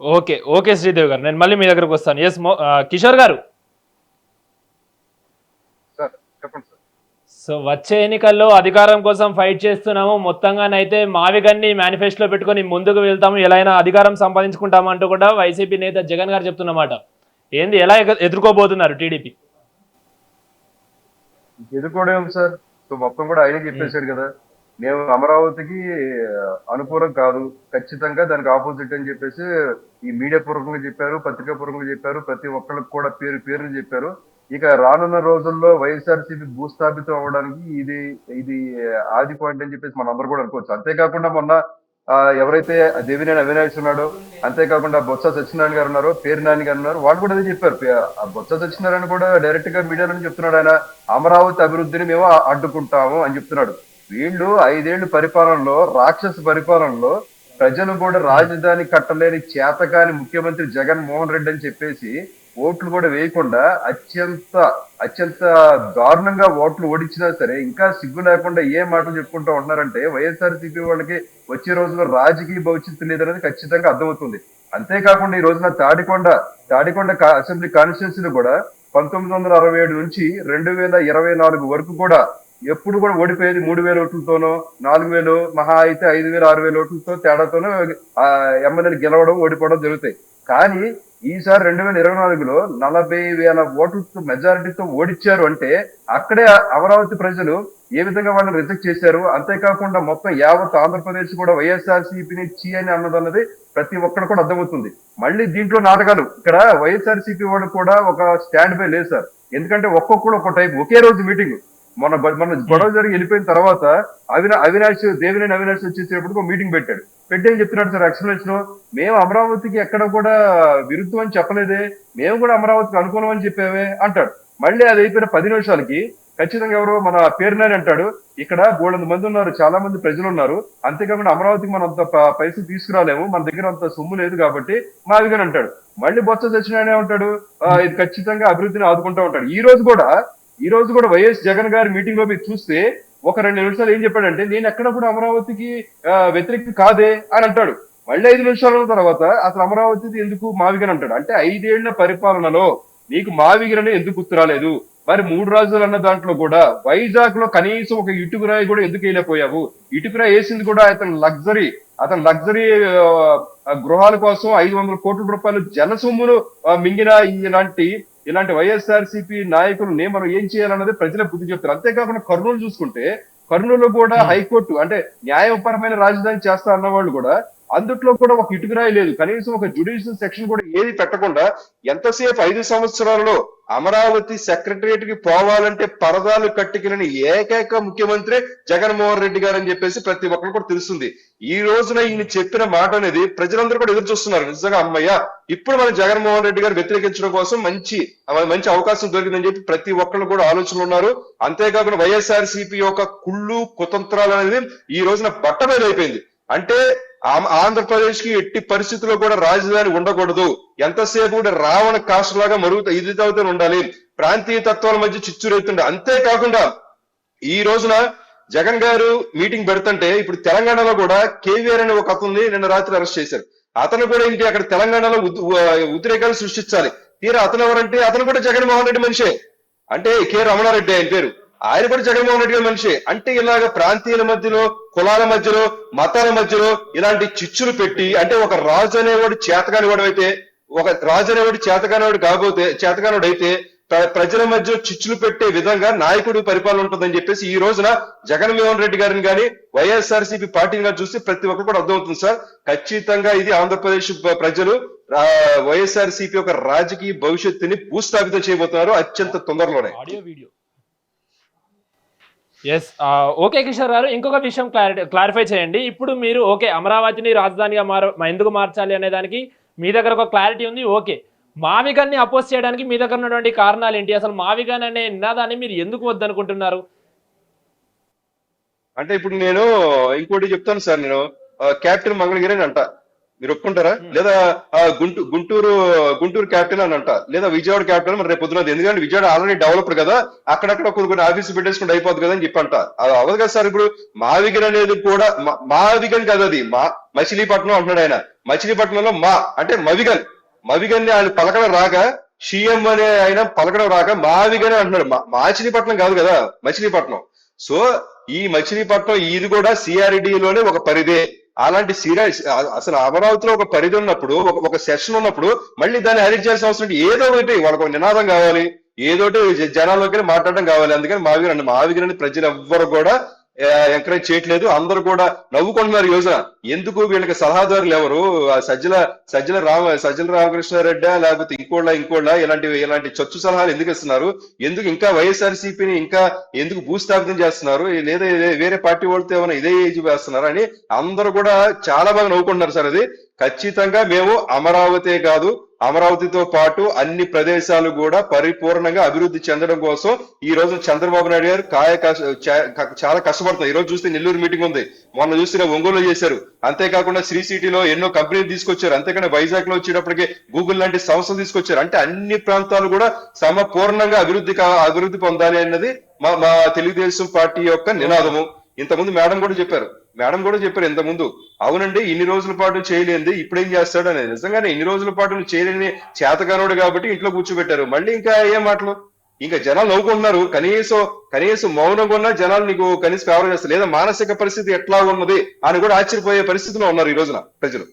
Okay. Okay Sridevi గారు. నేను మళ్ళీ మీ దగ్గరకు వస్తాను. కిషోర్ గారు. సార్ చెప్పండి సార్. సో వచ్చే ఎన్నికల్లో అధికారం కోసం ఫైట్ చేస్తున్నాము. మొత్తంగానైతే మావిగన్ని మేనిఫెస్టోలో పెట్టుకొని ముందుకు వెళ్తాము. ఎలా అయినా అధికారం సంపాదించుకుంటాము అంటూ కూడా వైసీపీ నేత జగన్ గారు చెప్తున్నమాట. ఏంది ఎలా ఎదుర్కోబోతున్నారు టీడీపీ? ఎదుర్కోవడం సార్. సో మొత్తం కూడా ఆయనే హ్మ్. చెప్పేశాడు కదా, మేము అమరావతికి అనుకూలం కాదు, ఖచ్చితంగా దానికి ఆపోజిట్ అని చెప్పేసి ఈ మీడియా పూర్వకంగా చెప్పారు, పత్రికా పూర్వకంగా చెప్పారు, ప్రతి ఒక్కరికి కూడా పేరు పేరుని చెప్పారు. ఇక రానున్న రోజుల్లో వైఎస్ఆర్సీపీ భూస్థాపితం అవ్వడానికి ఇది ఇది ఆది పాయింట్ అని చెప్పేసి మనం అందరూ కూడా అనుకోవచ్చు. అంతేకాకుండా మొన్న ఎవరైతే దేవినేని అవినాష్ ఉన్నాడో, అంతేకాకుండా బొత్స సత్యనారాయణ గారు ఉన్నారు, పేరు నాని గారు ఉన్నారు, వాళ్ళు కూడా అదే చెప్పారు. ఆ బొత్స సత్యనారాయణ కూడా డైరెక్ట్ గా మీడియాలో చెప్తున్నాడు, ఆయన అమరావతి అభివృద్ధిని మేము అడ్డుకుంటాము అని చెప్తున్నాడు. వీళ్ళు 5 ఏళ్ల పరిపాలనలో, రాక్షస పరిపాలనలో ప్రజలు కూడా హ్మ్. రాజధాని కట్టలేని చేతకాని ముఖ్యమంత్రి జగన్మోహన్ రెడ్డి అని చెప్పేసి ఓట్లు కూడా వేయకుండా అత్యంత అత్యంత దారుణంగా ఓట్లు ఓడించినా సరే ఇంకా సిగ్గు లేకుండా ఏ మాటలు చెప్పుకుంటూ ఉంటున్నారంటే వైఎస్ఆర్సీపీ వాళ్ళకి వచ్చే రోజుల్లో రాజకీయ భవిష్యత్తు లేదనేది ఖచ్చితంగా అర్థమవుతుంది. అంతేకాకుండా ఈ రోజున తాడికొండ అసెంబ్లీ కాన్స్టిట్యున్సీలు కూడా 1967 నుంచి 2024 వరకు కూడా ఎప్పుడు కూడా ఓడిపోయేది 3000 ఓట్లతోనో, 4000, మహా అయితే 5000, 6000 ఓట్లతో తేడాతోనో ఆ ఎమ్మెల్యేలు గెలవడం, ఓడిపోవడం జరుగుతాయి. కానీ ఈసారి 2024లో 40,000 ఓట్లతో మెజారిటీతో ఓడిచ్చారు అంటే అక్కడే అమరావతి ప్రజలు ఏ విధంగా వాళ్ళని రిజెక్ట్ చేశారు. అంతేకాకుండా మొత్తం యావత్ ఆంధ్రప్రదేశ్ కూడా వైఎస్ఆర్సీపీని చీ అని అన్నదన్నది ప్రతి ఒక్కరు కూడా అర్థమవుతుంది. మళ్ళీ దీంట్లో నాటకాలు, ఇక్కడ వైఎస్ఆర్సీపీ వాళ్ళు కూడా ఒక స్టాండ్ బై లేదు సార్. ఎందుకంటే ఒక్కొక్కడు ఒక టైప్, ఒకే రోజు మీటింగ్. మన హ్మ్. గొడవ జరిగి వెళ్ళిపోయిన తర్వాత దేవినేని అవినాష్ వచ్చేసేపటికి ఒక మీటింగ్ పెట్టాడు. పెట్టి ఏం చెప్తున్నాడు సార్ ఎక్స్ప్లెనేషన్? మేము అమరావతికి ఎక్కడ కూడా విరుద్ధం అని చెప్పలేదే, మేము కూడా అమరావతికి అనుకూలం అని చెప్పామే అంటాడు. మళ్ళీ అది అయిపోయిన 10 నిమిషాలకి ఖచ్చితంగా ఎవరో మన పేరునని అంటాడు, ఇక్కడ 300 మంది ఉన్నారు, చాలా మంది ప్రజలు ఉన్నారు, అంతేకాకుండా అమరావతికి మనం అంత పైసలు తీసుకురాలేము, మన దగ్గర అంత సొమ్ము లేదు కాబట్టి మావిగాని అంటాడు. మళ్ళీ బొత్స సత్యనారాయణ ఉంటాడు, ఇది ఖచ్చితంగా అభివృద్ధిని ఆదుకుంటూ ఉంటాడు. ఈ రోజు కూడా వైఎస్ జగన్ గారి మీటింగ్ లో మీరు చూస్తే ఒక 2 నిమిషాలు ఏం చెప్పాడంటే, నేను ఎక్కడ కూడా అమరావతికి వ్యతిరేకం కాదే అని అంటాడు. మళ్ళీ 5 నిమిషాల తర్వాత అసలు అమరావతి ఎందుకు మావిగని అంటాడు. అంటే 5 ఏళ్ల పరిపాలనలో నీకు మావిగరని ఎందుకు గుర్తు రాలేదు? మరి 3 రాజులు అన్న దాంట్లో కూడా వైజాగ్ లో కనీసం ఒక ఇటుకురాయి కూడా ఎందుకు వేయలేకపోయావు? ఇటుకురాయి వేసింది కూడా అతని లగ్జరీ గృహాల కోసం 500 కోట్ల రూపాయలు జన సొమ్మును మింగిన ఇలాంటి వైఎస్ఆర్సీపీ నాయకులని మనం ఏం చేయాలన్నది ప్రజలే బుద్ధి చెప్తారు. అంతేకాకుండా కర్నూలు చూసుకుంటే, కర్నూలులో కూడా హ్మ్. హైకోర్టు అంటే న్యాయపరమైన రాజధాని చేస్తా అన్న వాళ్ళు కూడా అందుట్లో కూడా ఒక ఇటుకురాయి లేదు, కనీసం ఒక జ్యుడిషియల్ సెక్షన్ కూడా ఏది పెట్టకుండా ఎంతసేపు 5 సంవత్సరాలలో అమరావతి సెక్రటరియట్ కి పోవాలంటే పరదాలు కట్టుకెళ్ళిన ఏకైక ముఖ్యమంత్రి జగన్మోహన్ రెడ్డి గారు అని చెప్పేసి ప్రతి ఒక్కరు కూడా తెలుస్తుంది. ఈ రోజున ఈయన చెప్పిన మాట అనేది ప్రజలందరూ కూడా ఎదురు చూస్తున్నారు. నిజంగా అమ్మయ్య, ఇప్పుడు మన జగన్మోహన్ రెడ్డి గారు వ్యతిరేకించడం కోసం మంచి అవకాశం దొరికిందని చెప్పి ప్రతి ఒక్కరు కూడా ఆలోచనలు ఉన్నారు. అంతేకాకుండా వైఎస్ఆర్ యొక్క కుళ్ళు కుతంత్రాలు అనేది ఈ రోజున బట్టబయలైపోయింది. అంటే ఆంధ్రప్రదేశ్ కి ఎట్టి పరిస్థితుల్లో కూడా రాజధాని ఉండకూడదు, ఎంతసేపు కూడా రావణ కాసులాగా ఇదితవుతూ ఉండాలి, ప్రాంతీయ తత్వాల మధ్య చిచ్చురేతుండే. అంతేకాకుండా ఈ రోజున జగన్ గారు మీటింగ్ పెడుతుంటే ఇప్పుడు తెలంగాణలో కూడా కేవీఆర్ అనే ఒక అతన్ని నిన్న రాత్రి అరెస్ట్ చేశారు. అతను కూడా ఏంటి, అక్కడ తెలంగాణలో ఉద్రేకాలు సృష్టించాలి. తీరా అతను ఎవరంటే అతను కూడా జగన్మోహన్ రెడ్డి మనిషే. అంటే కె రమణారెడ్డి ఆయన పేరు, ఆయన కూడా జగన్మోహన్ రెడ్డి గారి మనిషి. అంటే ఇలాగ ప్రాంతీయుల మధ్యలో, కులాల మధ్యలో, మతాల మధ్యలో ఇలాంటి చిచ్చులు పెట్టి, అంటే ఒక రాజు అనేవాడు చేతకానివాడు అయితే, ఒక రాజు అనేవాడు చేతకానివాడు అయితే ప్రజల మధ్య చిచ్చులు పెట్టే విధంగా నాయకుడు పరిపాలన ఉంటుందని చెప్పేసి ఈ రోజున జగన్మోహన్ రెడ్డి గారిని కానీ వైఎస్ఆర్సీపీ పార్టీని కానీ చూస్తే ప్రతి ఒక్కరు కూడా అర్థమవుతుంది సార్. ఖచ్చితంగా ఇది ఆంధ్రప్రదేశ్ ప్రజలు వైఎస్ఆర్సీపీ యొక్క రాజకీయ భవిష్యత్తుని భూస్థాపితం చేయబోతున్నారు అత్యంత తొందరలోనే. Audio video. Yes. Okay Kishore గారు, ఇంకొక విషయం క్లారిఫై చేయండి. ఇప్పుడు మీరు ఓకే అమరావతిని రాజధానిగా ఎందుకు మార్చాలి అనే దానికి మీ దగ్గర ఒక క్లారిటీ ఉంది. ఓకే, మావిగాన్ని అపోజ్ చేయడానికి మీ దగ్గర ఉన్నటువంటి కారణాలు ఏంటి? అసలు మావిగాన్ అనే నినాదాన్ని మీరు ఎందుకు వద్దనుకుంటున్నారు? అంటే ఇప్పుడు నేను ఇంకోటి చెప్తాను సార్. నేను కెప్టెన్ మంగళగిరి అని అంట. మీరు ఒప్పుకుంటారా? లేదా గుంటూరు గుంటూరు క్యాపిటల్ అని అంట, లేదా విజయవాడ క్యాపిటల్ మరి రేపు పొద్దున, ఎందుకంటే విజయవాడ ఆల్రెడీ డెవలప్డ్ కదా, అక్కడక్కడ కొన్ని ఆఫీసులు పెట్టేసుకుంటే అయిపోద్ది కదా అని చెప్పంట. అది అవ్వదు కదా సార్. ఇప్పుడు మావిగన్ అనేది కూడా మావిగన్ కదా, అది మచిలీపట్నం అంటున్నాడు ఆయన. మచిలీపట్నంలో అంటే మవిగన్, మవిగన్ ఆయన పలకడం రాక, సీఎం అనే ఆయన పలకడం రాక మావిగన్ అంటున్నాడు. మాచిలీపట్నం కాదు కదా మచిలీపట్నం. సో ఈ మచిలీపట్నం ఇది కూడా సిఆర్డిలోనే ఒక పరిధే. అలాంటి అసలు అమరావతిలో ఒక పరిధి ఉన్నప్పుడు, ఒక సెషన్ ఉన్నప్పుడు మళ్ళీ దాన్ని హైలైట్ చేయాల్సిన అవసరం ఏదో ఒకటి వాళ్ళకు ఒక నినాదం కావాలి, ఏదోటి జనాల్లోకి మాట్లాడడం కావాలి. అందుకని మావిగిరని ప్రజలు ఎవ్వరు కూడా ఎంకరేజ్ చేయట్లేదు. అందరూ కూడా నవ్వుకుంటున్నారు యోజన. ఎందుకు వీళ్ళకి సలహాదారులు ఎవరు? సజ్జల రామకృష్ణారెడ్డి లేకపోతే ఇంకోళ్ళ ఇలాంటి చచ్చు సలహాలు ఎందుకు ఇస్తున్నారు? ఎందుకు ఇంకా వైఎస్ఆర్సీపీని ఇంకా ఎందుకు భూస్థాపితం చేస్తున్నారు? లేదా వేరే పార్టీ వాళ్ళతో ఏమైనా ఇదే వేస్తున్నారు అని అందరూ కూడా చాలా బాగా నవ్వుకుంటున్నారు సార్. అది ఖచ్చితంగా మేము అమరావతే కాదు, అమరావతితో పాటు అన్ని ప్రదేశాలు కూడా పరిపూర్ణంగా అభివృద్ధి చెందడం కోసం ఈ రోజు చంద్రబాబు నాయుడు గారు చాలా కష్టపడుతున్నారు. ఈ రోజు చూస్తే నెల్లూరు మీటింగ్ ఉంది, మొన్న చూస్తే ఒంగోలు చేశారు. అంతేకాకుండా శ్రీ సిటీలో ఎన్నో కంపెనీలు తీసుకొచ్చారు. అంతేకాకుండా వైజాగ్ లో వచ్చేటప్పటికి గూగుల్ లాంటి సంస్థలు తీసుకొచ్చారు. అంటే అన్ని ప్రాంతాలు కూడా సంపూర్ణంగా అభివృద్ధి పొందాలి అన్నది మా తెలుగుదేశం పార్టీ యొక్క నినాదము. ఇంతకుముందు మేడం కూడా చెప్పారు ఇంతకుముందు. అవునండి, ఇన్ని రోజుల పాటు చేయలేంది ఇప్పుడు ఏం చేస్తాడు అనేది. నిజంగానే ఇన్ని రోజుల పాటు నువ్వు చేయలేని చేతగానోడు కాబట్టి ఇంట్లో కూర్చోబెట్టారు. మళ్ళీ ఇంకా ఏం మాటలు? ఇంకా జనాలు నవ్వుకుంటున్నారు. కనీసం మౌనంగా ఉన్న జనాలు నీకు కనీసం ఫేవర్ చేస్తారు. లేదా మానసిక పరిస్థితి ఎట్లా ఉన్నది అని కూడా ఆశ్చర్యపోయే పరిస్థితిలో ఉన్నారు ఈ రోజున ప్రజలు.